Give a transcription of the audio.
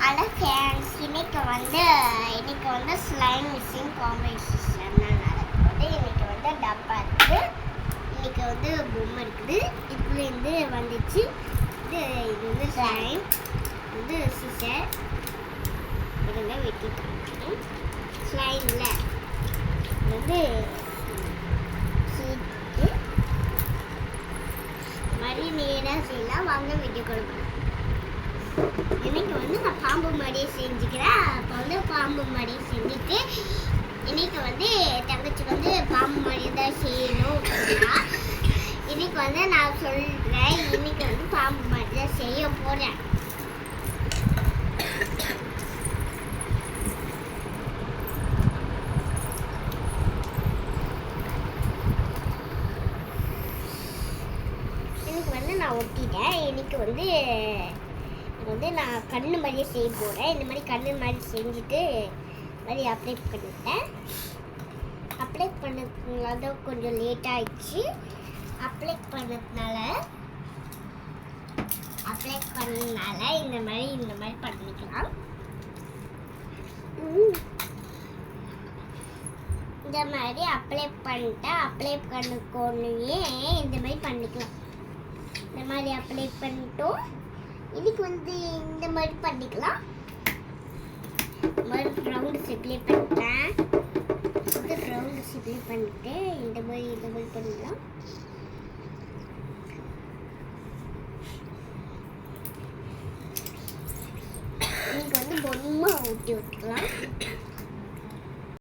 Hello friends, இன்னைக்கு வந்து slime machine competition நடக்குது. இன்னைக்கு வந்து டப்பா இருக்குது, இன்னைக்கு வந்து பொம்மை இருக்குது. இதுலேருந்து வந்துச்சு. இது வந்து ஸ்லைம், இது சிசர், இதெல்லாம் வெட்டிட்டாங்க. ஸ்லைமில் வந்து சீட்டு மாதிரி நேராக செய்யலாம். வாங்க வெட்டி கொடுக்கணும். இன்னைக்கு வந்து நான் பாம்பு மாதிரியே செஞ்சுக்கிறேன். அப்போ வந்து பாம்பு மாதிரியே செஞ்சுட்டு இன்னைக்கு வந்து தங்கச்சிக்கு வந்து பாம்பு மாதிரியே தான் செய்யணும் அப்படின்னா இன்னைக்கு வந்து நான் சொல்கிறேன். இன்னைக்கு வந்து பாம்பு மாதிரி தான் செய்ய போகிறேன். இன்னைக்கு வந்து நான் ஒட்டிட்டேன். இன்னைக்கு வந்து நான் கண்ணு மாதிரியே செய்ய போகிறேன். இந்த மாதிரி கண்ணு மாதிரி செஞ்சுட்டு மாதிரி அப்ளை பண்ணிட்டேன். அப்ளை பண்ணதுனால கொஞ்சம் லேட் ஆயிடுச்சு. அப்ளை பண்ணதுனால இந்த மாதிரி பண்ணிக்கலாம். இந்த மாதிரி அப்ளை பண்ணிட்டேன். அப்ளை பண்ணக்கோனையே இந்த மாதிரி பண்ணிக்கலாம். இந்த மாதிரி அப்ளை பண்ணிட்டோம். இன்னைக்கு வந்து இந்த மாதிரி பண்ணிக்கலாம். ரவுண்டு ஷேப்லேயே பண்ணிட்டேன். ரவுண்டு ஷேப்லேயே பண்ணிட்டு இந்த மாதிரி பண்ணிக்கலாம். இன்னைக்கு வந்து பொம்மை ஊட்டி விட்டுக்கலாம்.